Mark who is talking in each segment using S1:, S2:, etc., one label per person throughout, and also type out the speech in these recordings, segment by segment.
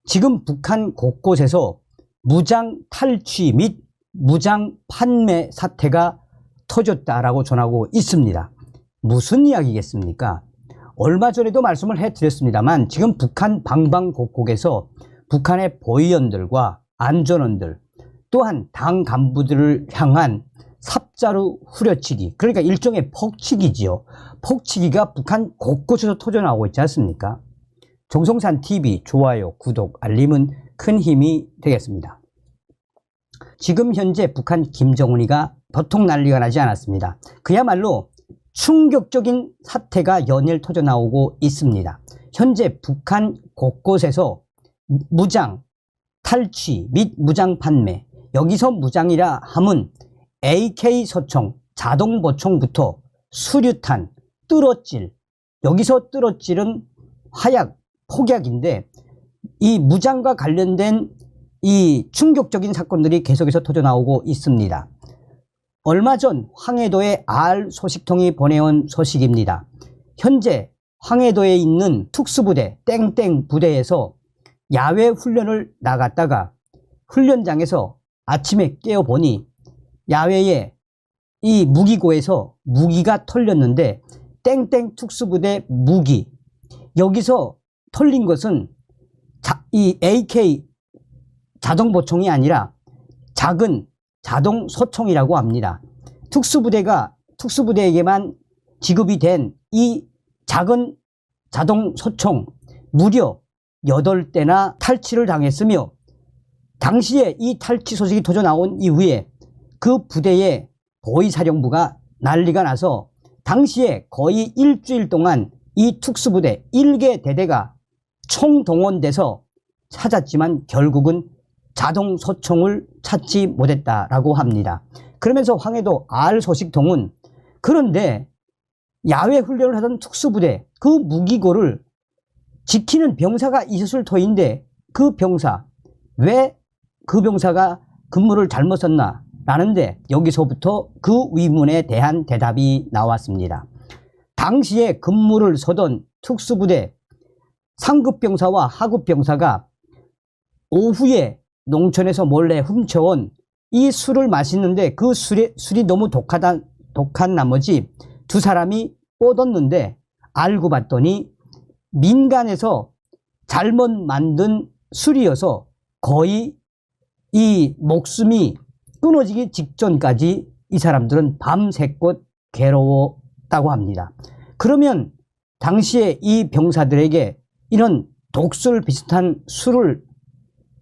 S1: 지금 북한 곳곳에서 무장 탈취 및 무장 판매 사태가 터졌다라고 전하고 있습니다. 무슨 이야기겠습니까? 얼마 전에도 말씀을 해드렸습니다만 지금 북한 방방곡곡에서 북한의 보위원들과 안전원들 또한 당 간부들을 향한 삽자루 후려치기, 그러니까 일종의 폭치기지요. 폭치기가 북한 곳곳에서 터져나오고 있지 않습니까? 정성산TV 좋아요, 구독, 알림은 큰 힘이 되겠습니다. 지금 현재 북한 김정은이가 보통 난리가 나지 않았습니다. 그야말로 충격적인 사태가 연일 터져나오고 있습니다. 현재 북한 곳곳에서 무장, 탈취 및 무장 판매, 여기서 무장이라 함은 AK 소총, 자동보총부터 수류탄, 뚫어질, 여기서 뚫어질은 화약, 폭약인데 이 무장과 관련된 이 충격적인 사건들이 계속해서 터져나오고 있습니다. 얼마 전 황해도의 알 소식통이 보내온 소식입니다. 현재 황해도에 있는 특수부대 땡땡 부대에서 야외 훈련을 나갔다가 훈련장에서 아침에 깨어보니 야외에 이 무기고에서 무기가 털렸는데 땡땡 특수부대 무기, 여기서 털린 것은 이 AK 자동보총이 아니라 작은 자동소총이라고 합니다. 특수부대에게만 지급이 된 이 작은 자동소총 무려 8대나 탈취를 당했으며, 당시에 이 탈취 소식이 터져 나온 이후에 그 부대의 보위사령부가 난리가 나서 당시에 거의 일주일 동안 이 특수부대 1개 대대가 총동원돼서 찾았지만 결국은 자동소총을 찾지 못했다라고 합니다. 그러면서 황해도 알 소식통은 그런데 야외 훈련을 하던 특수부대 그 무기고를 지키는 병사가 있었을 터인데 그 병사, 왜 그 병사가 근무를 잘못 썼나 라는데 여기서부터 그 의문에 대한 대답이 나왔습니다. 당시에 근무를 서던 특수부대 상급병사와 하급병사가 오후에 농촌에서 몰래 훔쳐온 이 술을 마시는데 그 술이 너무 독한 나머지 두 사람이 뻗었는데 알고 봤더니 민간에서 잘못 만든 술이어서 거의 이 목숨이 끊어지기 직전까지 이 사람들은 밤새껏 괴로웠다고 합니다. 그러면 당시에 이 병사들에게 이런 독술 비슷한 술을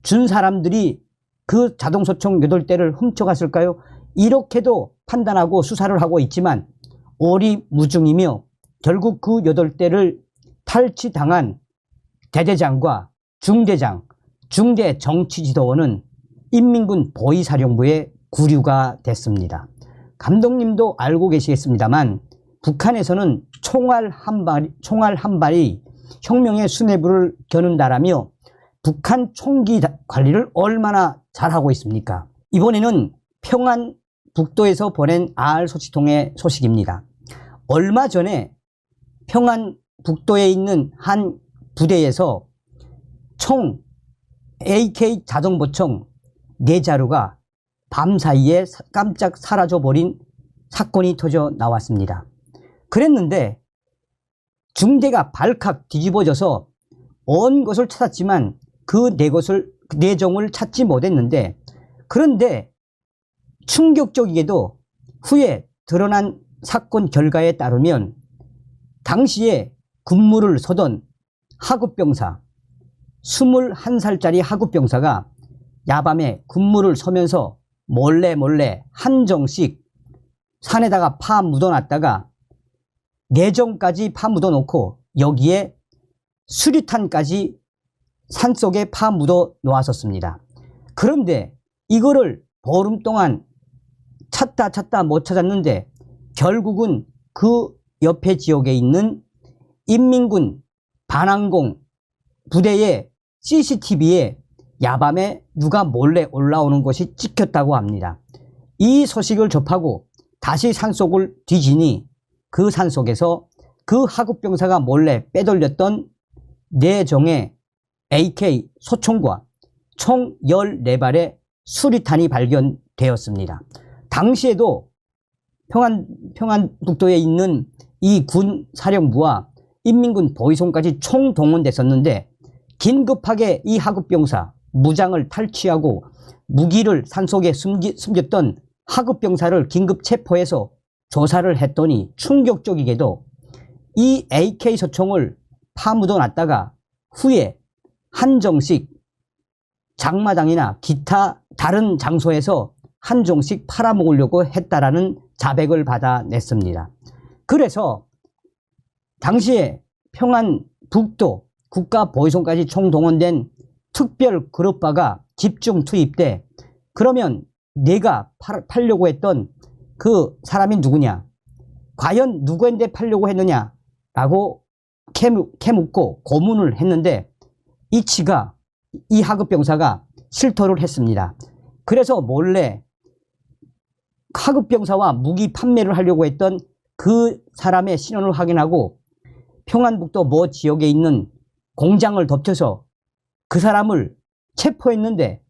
S1: 준 사람들이 그 자동소총 8대를 훔쳐갔을까요? 이렇게도 판단하고 수사를 하고 있지만 오리무중이며 결국 그 8대를 탈취당한 대대장과 중대장, 중대 정치지도원은 인민군 보위사령부에 구류가 됐습니다. 감독님도 알고 계시겠습니다만 북한에서는 총알 한 발이 혁명의 수뇌부를 겨눈다라며 북한 총기 관리를 얼마나 잘하고 있습니까? 이번에는 평안북도에서 보낸 알 소식통의 소식입니다. 얼마 전에 평안북도에 있는 한 부대에서 총 AK 자동보총 4자루가 밤사이에 깜짝 사라져버린 사건이 터져 나왔습니다. 그랬는데 중대가 발칵 뒤집어져서 온 것을 찾았지만 그 4종을 찾지 못했는데, 그런데 충격적이게도 후에 드러난 사건 결과에 따르면 당시에 근무를 서던 하급병사 21살짜리 하급병사가 야밤에 근무를 서면서 몰래 한 정씩 산에다가 파 묻어놨다가 4정까지 파 묻어놓고 여기에 수류탄까지 산속에 파 묻어 놓았었습니다. 그런데 이거를 보름 동안 찾다 못 찾았는데 결국은 그 옆에 지역에 있는 인민군 반항공 부대의 CCTV에 야밤에 누가 몰래 올라오는 것이 찍혔다고 합니다. 이 소식을 접하고 다시 산속을 뒤지니 그 산속에서 그 하급병사가 몰래 빼돌렸던 4정의 AK 소총과 총 14발의 수리탄이 발견되었습니다. 당시에도 평안북도에 있는 이 군 사령부와 인민군 보위성까지 총동원됐었는데 긴급하게 이 하급병사 무장을 탈취하고 무기를 산속에 숨겼던 하급병사를 긴급 체포해서 조사를 했더니 충격적이게도 이 AK 소총을 파묻어 놨다가 후에 한정식 장마당이나 기타 다른 장소에서 한정식 팔아먹으려고 했다라는 자백을 받아냈습니다. 그래서 당시에 평안북도 국가보위성까지 총동원된 특별 그룹바가 집중 투입돼 그러면 내가 팔려고 했던 그 사람이 누구냐? 과연 누구한테 팔려고 했느냐? 라고 캐묻고 고문을 했는데 이 하급병사가 실토를 했습니다. 그래서 몰래 하급병사와 무기 판매를 하려고 했던 그 사람의 신원을 확인하고 평안북도 모 지역에 있는 공장을 덮쳐서 그 사람을 체포했는데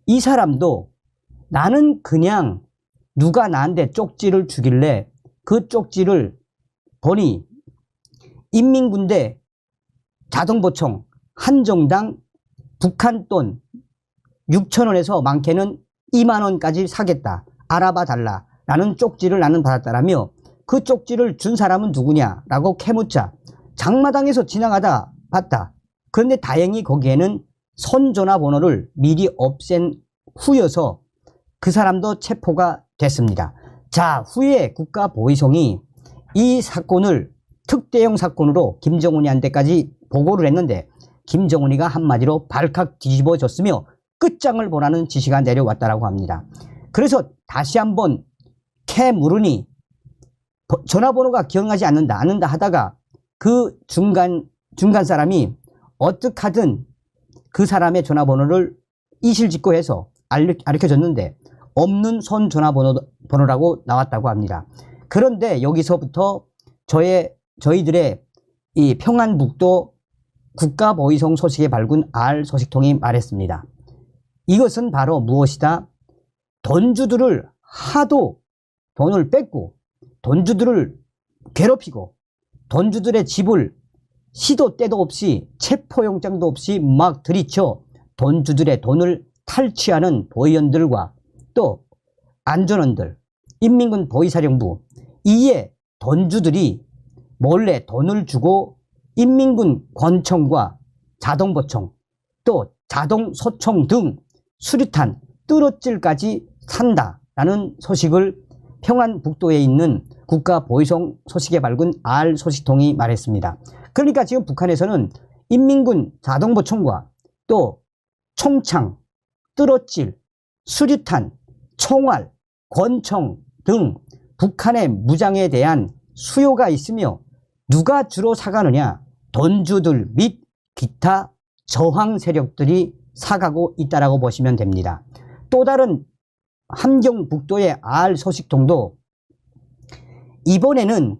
S1: 이 사람도 나는 그냥 누가 나한테 쪽지를 주길래 그 쪽지를 보니 인민군대 자동보총 한정당 북한 돈 6,000원에서 많게는 20,000원까지 사겠다. 알아봐 달라. 라는 쪽지를 나는 받았다라며 그 쪽지를 준 사람은 누구냐라고 캐묻자 장마당에서 지나가다 봤다. 그런데 다행히 거기에는 선전화번호를 미리 없앤 후여서 그 사람도 체포가 됐습니다. 자, 후에 국가보위성이 이 사건을 특대형 사건으로 김정은이한테까지 보고를 했는데 김정은이가 한마디로 발칵 뒤집어졌으며 끝장을 보라는 지시가 내려왔다라고 합니다. 그래서 다시 한번 물으니 전화번호가 기억나지 않는다 하다가 그 중간 사람이 어떻게 하든 그 사람의 전화번호를 이실직고해서 알려줬는데 없는 손 전화번호라고 나왔다고 합니다. 그런데 여기서부터 저희들의 이 평안북도 국가보위성 소식의 발군 R 소식통이 말했습니다. 이것은 바로 무엇이다? 돈주들을 하도 돈을 뺏고 돈주들을 괴롭히고 돈주들의 집을 시도 때도 없이 체포영장도 없이 막 들이쳐 돈주들의 돈을 탈취하는 보위원들과 또 안전원들, 인민군 보위사령부 이에 돈주들이 몰래 돈을 주고 인민군 권총과 자동보총 또 자동소총 등 수류탄, 뚜렷질까지 산다라는 소식을 평안북도에 있는 국가보위성 소식의 밝은 R 소식통이 말했습니다. 그러니까 지금 북한에서는 인민군 자동보총과 또 총창, 뚜렷질, 수류탄, 총알, 권총 등 북한의 무장에 대한 수요가 있으며 누가 주로 사가느냐? 돈주들 및 기타 저항 세력들이 사가고 있다라고 보시면 됩니다. 또 다른 함경북도의 R 소식통도 이번에는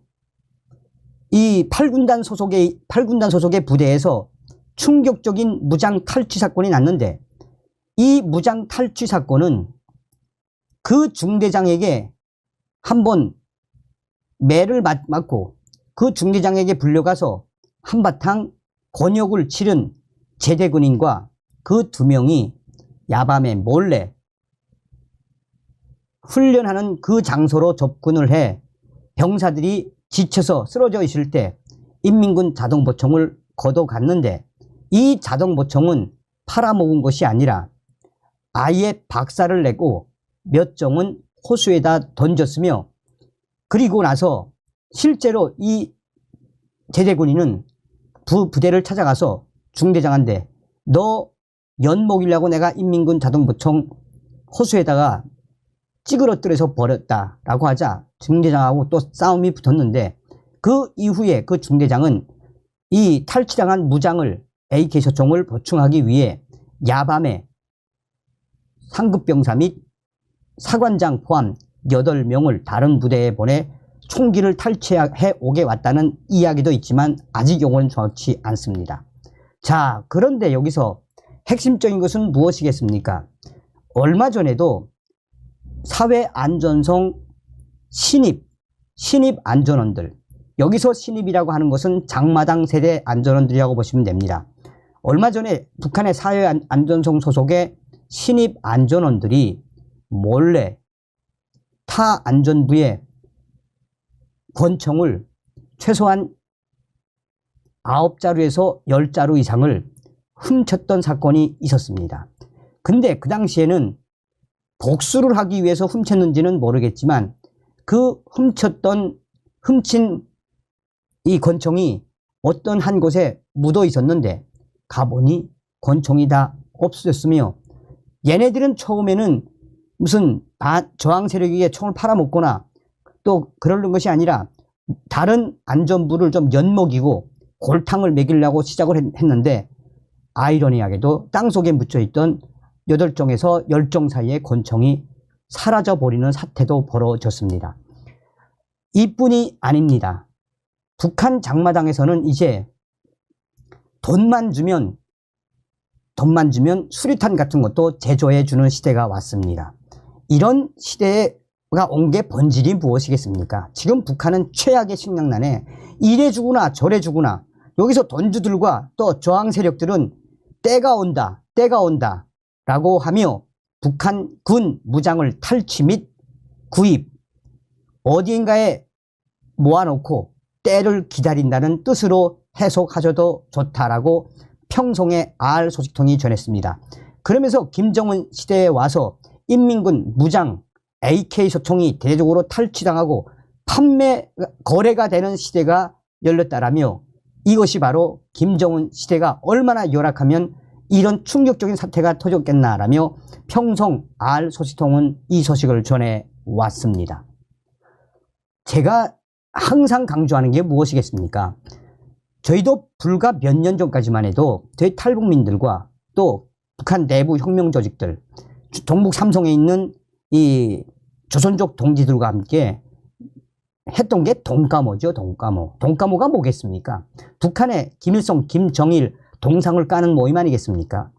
S1: 이 8군단 소속의 부대에서 충격적인 무장 탈취 사건이 났는데 이 무장 탈취 사건은 그 중대장에게 한번 매를 맞고 그 중대장에게 불려가서 한바탕 곤욕을 치른 제대군인과 그 2명이 야밤에 몰래 훈련하는 그 장소로 접근을 해 병사들이 지쳐서 쓰러져 있을 때 인민군 자동보총을 걷어갔는데 이 자동보총은 팔아먹은 것이 아니라 아예 박살을 내고 몇 정은 호수에다 던졌으며 그리고 나서 실제로 이 제대군인은 부대를 찾아가서 중대장한테 너 연목이려고 내가 인민군 자동보총 호수에다가 찌그러뜨려서 버렸다라고 하자 중대장하고 또 싸움이 붙었는데 그 이후에 그 중대장은 이 탈취당한 무장을 AK 소총을 보충하기 위해 야밤에 상급병사 및 사관장 포함 8명을 다른 부대에 보내 총기를 탈취해 오게 왔다는 이야기도 있지만 아직 용어는 정확치 않습니다. 자, 그런데 여기서 핵심적인 것은 무엇이겠습니까? 얼마 전에도 사회안전성 신입 안전원들, 여기서 신입이라고 하는 것은 장마당 세대 안전원들이라고 보시면 됩니다. 얼마 전에 북한의 사회안전성 소속의 신입 안전원들이 몰래 타 안전부의 권총을 최소한 9자루에서 10자루 이상을 훔쳤던 사건이 있었습니다. 근데 그 당시에는 복수를 하기 위해서 훔쳤는지는 모르겠지만 그 훔친 이 권총이 어떤 한 곳에 묻어 있었는데 가보니 권총이 다 없어졌으며, 얘네들은 처음에는 무슨 저항 세력에게 총을 팔아먹거나 또 그러는 것이 아니라 다른 안전부를 좀 엿먹이고 골탕을 먹이려고 시작을 했는데, 아이러니하게도 땅속에 묻혀있던 8종에서 10종 사이의 권총이 사라져버리는 사태도 벌어졌습니다. 이뿐이 아닙니다. 북한 장마당에서는 이제 돈만 주면 수류탄 같은 것도 제조해주는 시대가 왔습니다. 이런 시대가 온 게 본질이 무엇이겠습니까? 지금 북한은 최악의 식량난에 이래 주구나 저래 주구나, 여기서 돈주들과 또 저항 세력들은 때가 온다 라고 하며 북한 군 무장을 탈취 및 구입, 어디인가에 모아놓고 때를 기다린다는 뜻으로 해석하셔도 좋다라고 평송의 알 소식통이 전했습니다. 그러면서 김정은 시대에 와서 인민군 무장 AK 소총이 대대적으로 탈취당하고 거래가 되는 시대가 열렸다라며, 이것이 바로 김정은 시대가 얼마나 열악하면 이런 충격적인 사태가 터졌겠나라며 평송 알 소식통은 이 소식을 전해왔습니다. 제가 항상 강조하는 게 무엇이겠습니까? 저희도 불과 몇 년 전까지만 해도 저희 탈북민들과 또 북한 내부 혁명 조직들, 동북 삼성에 있는 이 조선족 동지들과 함께 했던 게 돈가모죠. 돈가모가 뭐겠습니까? 북한의 김일성, 김정일 동상을 까는 모임 아니겠습니까?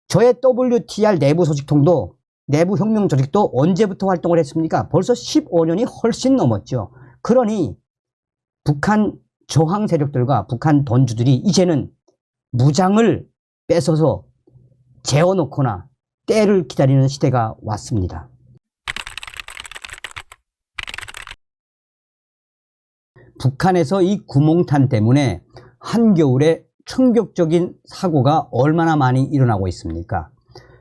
S1: 저의 WTR 내부 소식통도, 내부 혁명 조직도 언제부터 활동을 했습니까? 벌써 15년이 훨씬 넘었죠. 그러니 북한 저항 세력들과 북한 돈주들이 이제는 무장을 뺏어서 재워놓거나 때를 기다리는 시대가 왔습니다. 북한에서 이 구몽탄 때문에 한겨울에 충격적인 사고가 얼마나 많이 일어나고 있습니까?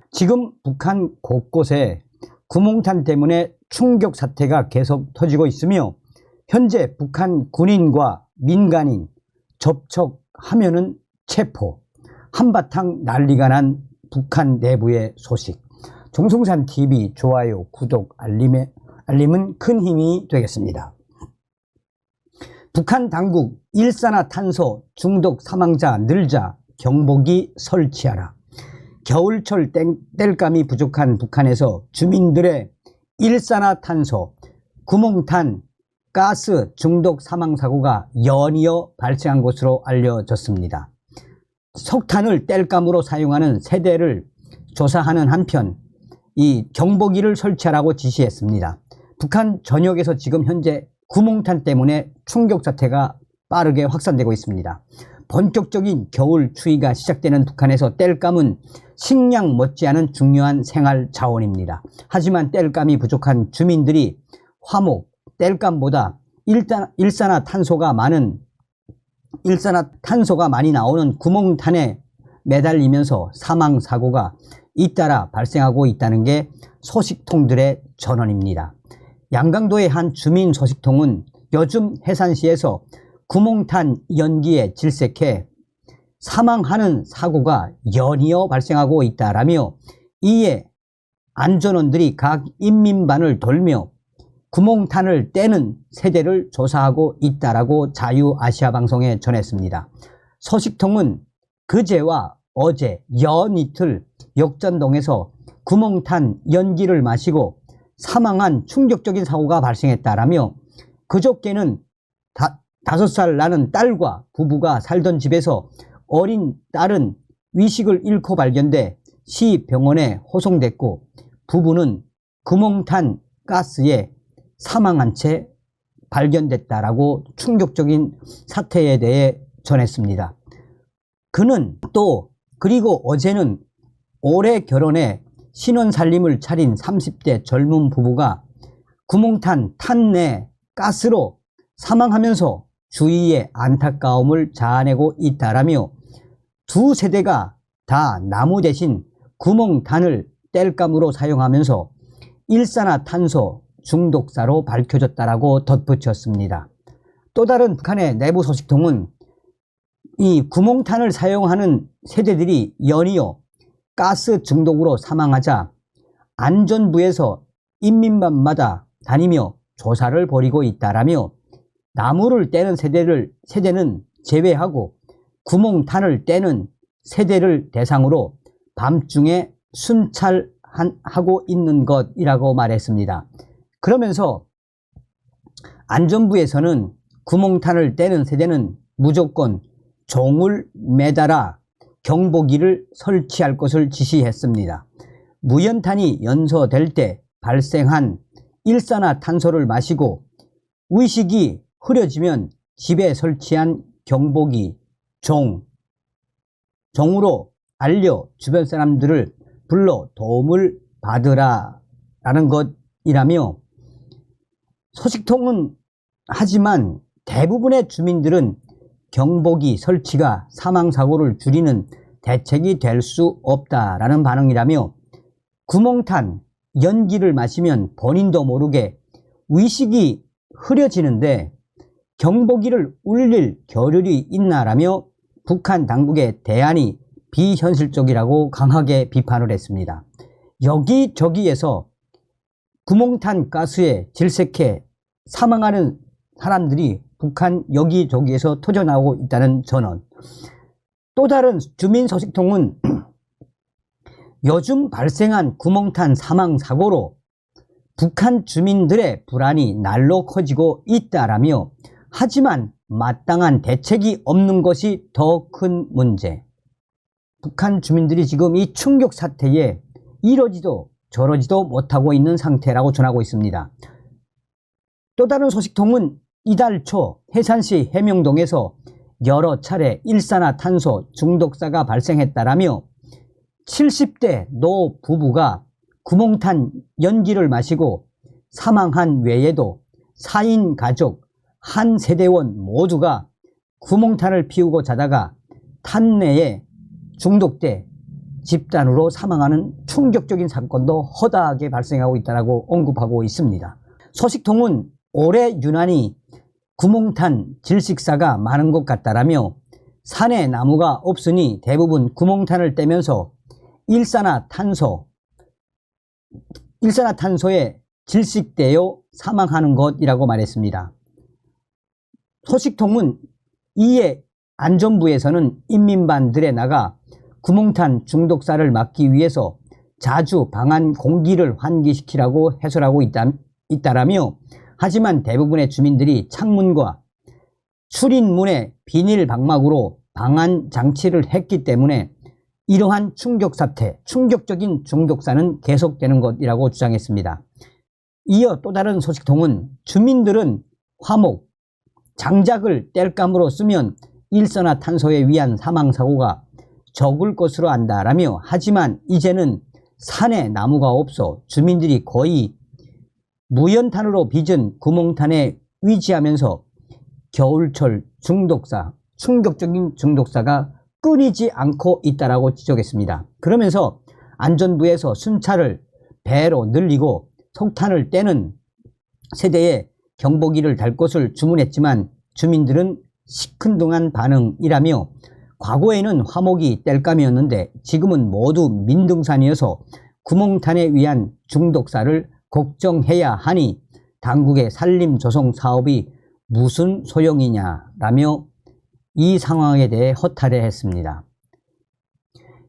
S1: 지금 북한 곳곳에 구몽탄 때문에 충격 사태가 계속 터지고 있으며, 현재 북한 군인과 민간인 접촉하면은 체포, 한바탕 난리가 난 북한 내부의 소식. 정성산TV 좋아요, 구독, 알림은 큰 힘이 되겠습니다. 북한 당국 일산화탄소 중독 사망자 늘자 경보기 설치하라. 겨울철 땔감이 부족한 북한에서 주민들의 일산화탄소, 구몽탄, 가스 중독 사망사고가 연이어 발생한 것으로 알려졌습니다. 석탄을 땔감으로 사용하는 세대를 조사하는 한편 이 경보기를 설치하라고 지시했습니다. 북한 전역에서 지금 현재 구몽탄 때문에 충격 사태가 빠르게 확산되고 있습니다. 본격적인 겨울 추위가 시작되는 북한에서 땔감은 식량 못지않은 중요한 생활 자원입니다. 하지만 땔감이 부족한 주민들이 화목, 땔감보다 일산화탄소가 많이 나오는 구몽탄에 매달리면서 사망사고가 잇따라 발생하고 있다는 게 소식통들의 전언입니다. 양강도의 한 주민 소식통은 요즘 해산시에서 구몽탄 연기에 질색해 사망하는 사고가 연이어 발생하고 있다라며, 이에 안전원들이 각 인민반을 돌며 구몽탄을 떼는 세대를 조사하고 있다라고 자유아시아방송에 전했습니다. 소식통은 그제와 어제 연이틀 역전동에서 구몽탄 연기를 마시고 사망한 충격적인 사고가 발생했다라며, 그저께는 5살 나는 딸과 부부가 살던 집에서 어린 딸은 위식을 잃고 발견돼 시병원에 호송됐고 부부는 구멍탄 가스에 사망한 채 발견됐다라고 충격적인 사태에 대해 전했습니다. 그는 또 그리고 어제는 올해 결혼해 신혼살림을 차린 30대 젊은 부부가 구멍탄 탄내 가스로 사망하면서 주위의 안타까움을 자아내고 있다라며 두 세대가 다 나무 대신 구멍탄을 땔감으로 사용하면서 일산화탄소 중독사로 밝혀졌다라고 덧붙였습니다. 또 다른 북한의 내부 소식통은 이 구멍탄을 사용하는 세대들이 연이어 가스 중독으로 사망하자 안전부에서 인민반마다 다니며 조사를 벌이고 있다라며 나무를 떼는 세대는 제외하고 구멍탄을 떼는 세대를 대상으로 밤중에 순찰하고 있는 것이라고 말했습니다. 그러면서 안전부에서는 구멍탄을 떼는 세대는 무조건 종을 매달아 경보기를 설치할 것을 지시했습니다. 무연탄이 연소될 때 발생한 일산화탄소를 마시고 의식이 흐려지면 집에 설치한 경보기 종으로 알려 주변 사람들을 불러 도움을 받으라라는 것이라며 소식통은 하지만 대부분의 주민들은 경보기 설치가 사망사고를 줄이는 대책이 될 수 없다라는 반응이라며 구멍탄 연기를 마시면 본인도 모르게 의식이 흐려지는데 경보기를 울릴 겨를이 있나라며 북한 당국의 대안이 비현실적이라고 강하게 비판을 했습니다. 여기저기에서 구멍탄 가스에 질색해 사망하는 사람들이 북한 여기저기에서 터져나오고 있다는 전언. 또 다른 주민 소식통은 요즘 발생한 구멍탄 사망 사고로 북한 주민들의 불안이 날로 커지고 있다라며 하지만 마땅한 대책이 없는 것이 더 큰 문제. 북한 주민들이 지금 이 충격 사태에 이러지도 저러지도 못하고 있는 상태라고 전하고 있습니다. 또 다른 소식통은 이달 초 해산시 해명동에서 여러 차례 일산화탄소 중독사가 발생했다라며 70대 노 부부가 구멍탄 연기를 마시고 사망한 외에도 4인 가족 한 세대원 모두가 구멍탄을 피우고 자다가 탄내에 중독돼 집단으로 사망하는 충격적인 사건도 허다하게 발생하고 있다고 언급하고 있습니다. 소식통은 올해 유난히 구멍탄 질식사가 많은 것 같다라며 산에 나무가 없으니 대부분 구멍탄을 떼면서 일산화탄소에 질식되어 사망하는 것이라고 말했습니다. 소식통은 이에 안전부에서는 인민반들에 나가 구멍탄 중독사를 막기 위해서 자주 방안 공기를 환기시키라고 해설하고 있다라며 하지만 대부분의 주민들이 창문과 출입문에 비닐 방막으로 방안 장치를 했기 때문에 이러한 충격적인 중독사는 계속되는 것이라고 주장했습니다. 이어 또 다른 소식통은 주민들은 화목, 장작을 땔감으로 쓰면 일산화탄소에 의한 사망사고가 적을 것으로 안다라며 하지만 이제는 산에 나무가 없어 주민들이 거의 무연탄으로 빚은 구멍탄에 의지하면서 겨울철 충격적인 중독사가 끊이지 않고 있다라고 지적했습니다. 그러면서 안전부에서 순찰을 배로 늘리고 석탄을 떼는 세대에 경보기를 달 것을 주문했지만 주민들은 시큰둥한 반응이라며 과거에는 화목이 땔감이었는데 지금은 모두 민둥산이어서 구멍탄에 의한 중독사를 걱정해야 하니 당국의 산림조성 사업이 무슨 소용이냐라며 이 상황에 대해 허탈해했습니다.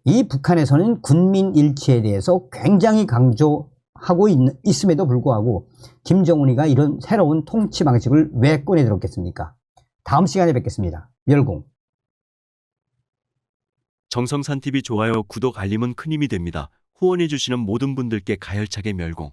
S1: 이 북한에서는 군민 일치에 대해서 굉장히 강조하고 있음에도 불구하고 김정은이가 이런 새로운 통치 방식을 왜 꺼내들었겠습니까? 다음 시간에 뵙겠습니다. 멸공.
S2: 정성산 TV 좋아요, 구독, 알림은 큰 힘이 됩니다. 후원해주시는 모든 분들께 가열차게 멸공.